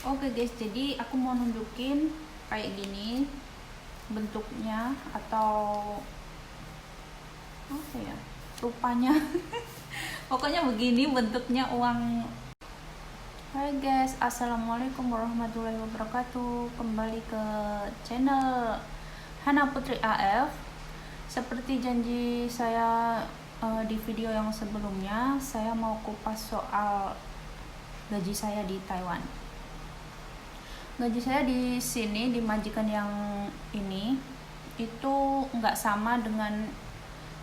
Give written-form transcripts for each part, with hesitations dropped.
Oke guys, jadi aku mau nunjukin kayak gini bentuknya atau apa ya, rupanya. Pokoknya begini bentuknya uang. Hai guys, assalamualaikum warahmatullahi wabarakatuh. Kembali ke channel Hana Putri AF. Seperti janji saya di video yang sebelumnya, saya mau kupas soal gaji saya di Taiwan. Gaji saya di sini, di majikan yang ini, itu nggak sama dengan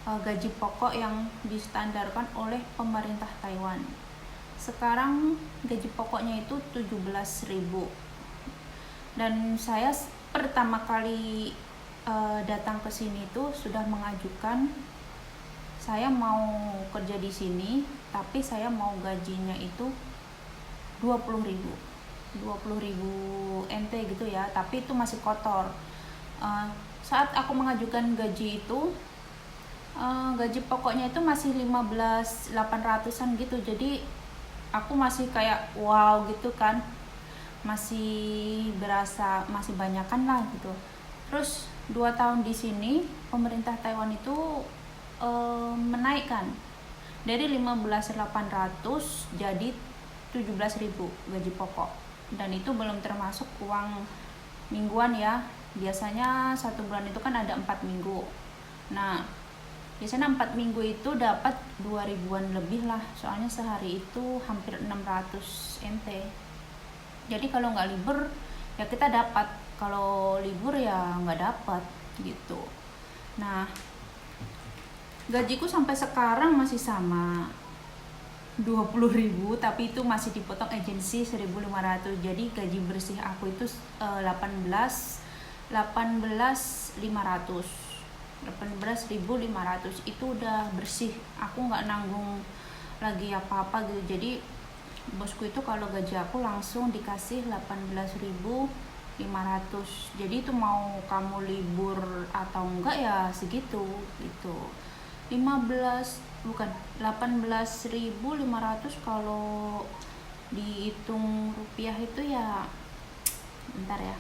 gaji pokok yang distandarkan oleh pemerintah Taiwan. Sekarang gaji pokoknya itu 17.000. Dan saya pertama kali datang ke sini tuh sudah mengajukan saya mau kerja di sini, tapi saya mau gajinya itu 20.000 NT gitu ya, tapi itu masih kotor. Saat aku mengajukan gaji itu, gaji pokoknya itu masih 15.800-an gitu. Jadi aku masih kayak wow gitu kan, masih berasa masih banyakan lah gitu. Terus 2 tahun di sini pemerintah Taiwan itu menaikkan dari 15.800 jadi 17.000 gaji pokok. Dan itu belum termasuk uang mingguan ya. Biasanya 1 bulan itu kan ada 4 minggu. Nah, biasanya 4 minggu itu dapat 2.000-an lebih lah. Soalnya sehari itu hampir 600 NT. Jadi kalau nggak libur ya kita dapat. Kalau libur ya nggak dapat gitu. Nah, gajiku sampai sekarang masih sama 20.000, tapi itu masih dipotong agensi 1.500. Jadi gaji bersih aku itu 18.500 itu udah bersih. Aku nggak nanggung lagi apa-apa gitu. Jadi bosku itu kalau gaji aku langsung dikasih 18.500. Jadi itu mau kamu libur atau enggak ya segitu gitu. 18.500 kalau dihitung rupiah itu ya, bentar ya,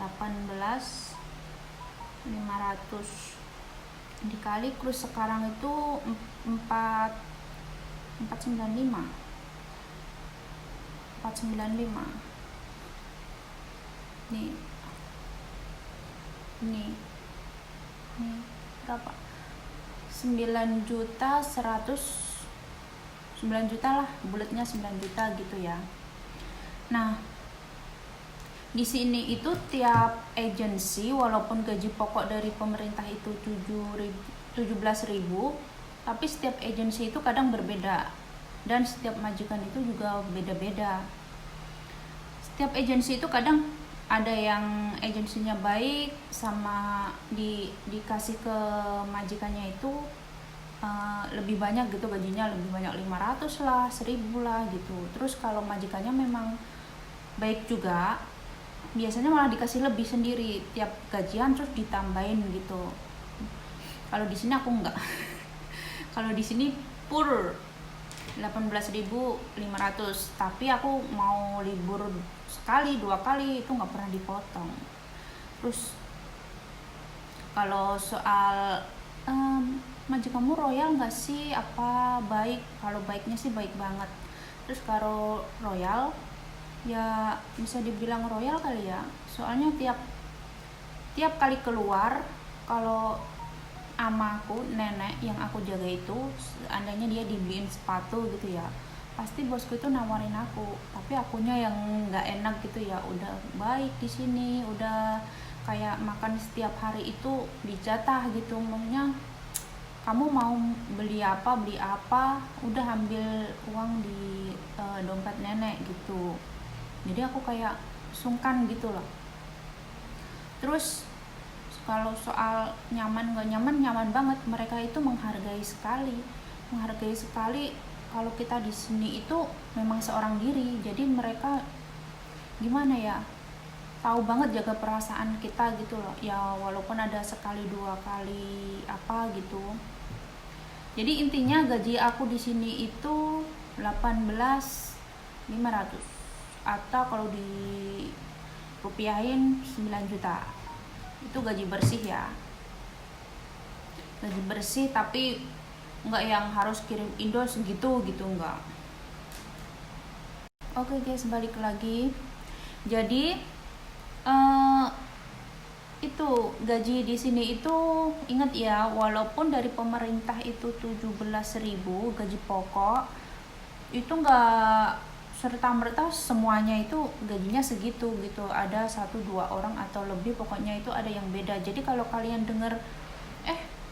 18.500 dikali kurus sekarang itu 495 nih berapa, 9 juta 9 juta lah, bulatnya 9 juta gitu ya. Nah, di sini itu tiap agensi walaupun gaji pokok dari pemerintah itu 17.000, tapi setiap agensi itu kadang berbeda dan setiap majikan itu juga beda-beda. Setiap agensi itu kadang ada yang agensinya baik sama dikasih ke majikannya itu lebih banyak gitu, gajinya lebih banyak, 500 lah, 1.000 lah gitu. Terus kalau majikannya memang baik juga, biasanya malah dikasih lebih sendiri tiap gajian, terus ditambahin gitu. Kalau di sini aku enggak. Kalau di sini pur 18.500, tapi aku mau libur sekali 2 kali itu nggak pernah dipotong. Terus kalau soal majikanmu royal nggak sih, apa baik? Kalau baiknya sih baik banget. Terus kalau royal ya bisa dibilang royal kali ya, soalnya tiap kali keluar, kalau amaku, nenek yang aku jaga itu, seandainya dia dibeliin sepatu gitu ya, pasti bosku itu nawarin aku, tapi akunya yang nggak enak gitu ya. Udah baik di sini, udah kayak makan setiap hari itu dijatah gitu, maksudnya kamu mau beli apa udah ambil uang di dompet nenek gitu. Jadi aku kayak sungkan gitu loh. Terus kalau soal nyaman gak nyaman, nyaman banget. Mereka itu menghargai sekali kalau kita di sini itu memang seorang diri. Jadi mereka gimana ya, tahu banget jaga perasaan kita gitu loh ya, walaupun ada sekali 2 kali apa gitu. Jadi intinya gaji aku di sini itu 18.500 atau kalau di rupiahin 9 juta. Itu gaji bersih ya, gaji bersih, tapi nggak yang harus kirim Indo segitu gitu, nggak. Oke guys, balik lagi. Jadi itu gaji di sini itu, ingat ya, walaupun dari pemerintah itu 17.000 gaji pokok, itu nggak serta merta semuanya itu gajinya segitu gitu. Ada 1-2 orang atau lebih, pokoknya itu ada yang beda. Jadi kalau kalian dengar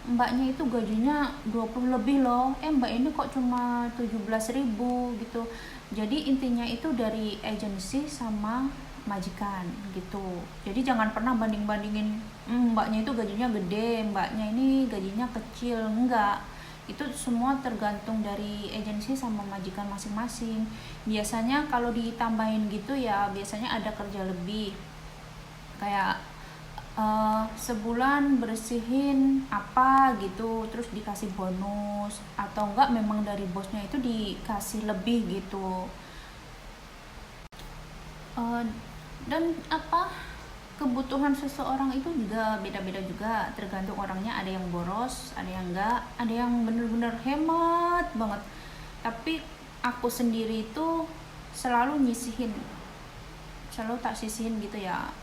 mbaknya itu gajinya 20 lebih loh, mbak ini kok cuma 17.000 gitu. Jadi intinya itu dari agensi sama majikan gitu. Jadi jangan pernah banding-bandingin mbaknya itu gajinya gede, mbaknya ini gajinya kecil. Enggak, itu semua tergantung dari agensi sama majikan masing-masing. Biasanya kalau ditambahin gitu ya, biasanya ada kerja lebih, kayak sebulan bersihin apa gitu, terus dikasih bonus, atau enggak memang dari bosnya itu dikasih lebih gitu. Dan kebutuhan seseorang itu juga beda-beda juga, tergantung orangnya. Ada yang boros, ada yang enggak, ada yang bener-bener hemat banget. Tapi aku sendiri itu selalu nyisihin, selalu tak sisihin gitu ya.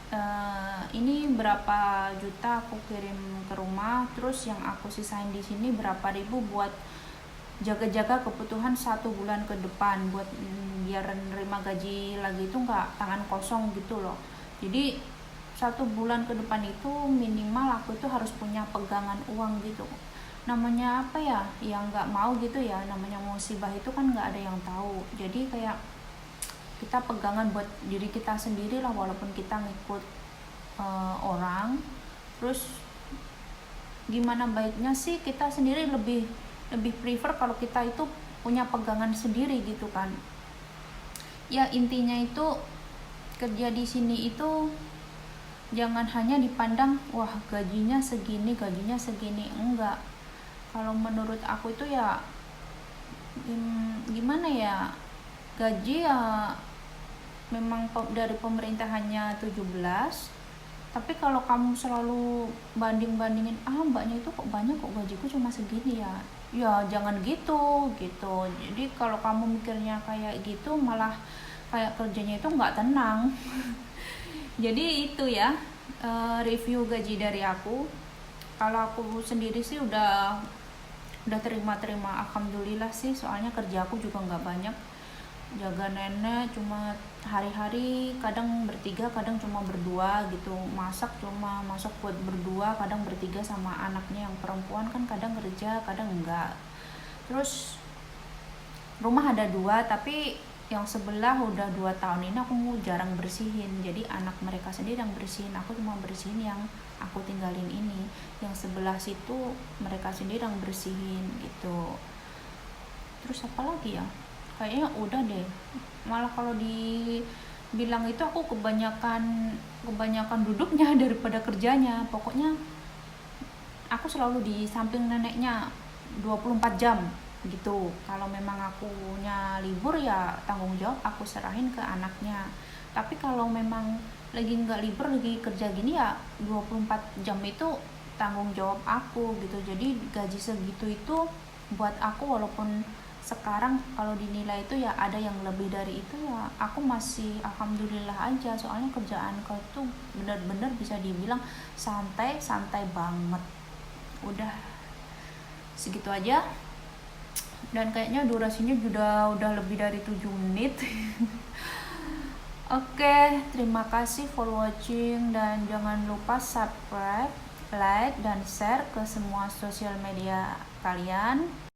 Ini berapa juta aku kirim ke rumah, terus yang aku sisain di sini berapa ribu buat jaga-jaga kebutuhan 1 bulan ke depan, buat biar nerima gaji lagi itu nggak tangan kosong gitu loh. Jadi 1 bulan ke depan itu minimal aku itu harus punya pegangan uang gitu. Namanya apa ya, yang nggak mau gitu ya, namanya musibah itu kan nggak ada yang tahu. Jadi kayak kita pegangan buat diri kita sendiri lah, walaupun kita ngikut orang. Terus gimana baiknya sih kita sendiri lebih prefer kalau kita itu punya pegangan sendiri gitu kan. Ya intinya itu kerja di sini itu jangan hanya dipandang wah gajinya segini, enggak. Kalau menurut aku itu ya gimana ya, gaji ya memang dari pemerintah hanya 17, tapi kalau kamu selalu banding-bandingin, mbaknya itu kok banyak, kok gajiku cuma segini ya jangan gitu. Jadi kalau kamu mikirnya kayak gitu, malah kayak kerjanya itu nggak tenang. Jadi itu ya, review gaji dari aku. Kalau aku sendiri sih udah terima alhamdulillah sih, soalnya kerja aku juga nggak banyak. Jaga nenek cuma hari-hari, kadang bertiga, kadang cuma berdua gitu. Masak buat berdua, kadang bertiga sama anaknya yang perempuan kan, kadang kerja kadang enggak. Terus rumah ada 2, tapi yang sebelah udah 2 tahun ini aku jarang bersihin, jadi anak mereka sendiri yang bersihin, aku cuma bersihin yang aku tinggalin ini. Yang sebelah situ mereka sendiri yang bersihin gitu. Terus apa lagi ya, kayaknya udah deh. Malah kalau dibilang itu aku kebanyakan duduknya daripada kerjanya. Pokoknya aku selalu di samping neneknya 24 jam gitu. Kalau memang akunya libur ya tanggung jawab aku serahin ke anaknya. Tapi kalau memang lagi nggak libur, lagi kerja gini ya 24 jam itu tanggung jawab aku gitu. Jadi gaji segitu itu buat aku, walaupun sekarang kalau dinilai itu ya ada yang lebih dari itu, ya aku masih alhamdulillah aja. Soalnya kerjaan kau tuh benar-benar bisa dibilang santai banget. Udah segitu aja, dan kayaknya durasinya udah lebih dari 7 menit. Oke, terima kasih for watching, dan jangan lupa subscribe, like, dan share ke semua sosial media kalian.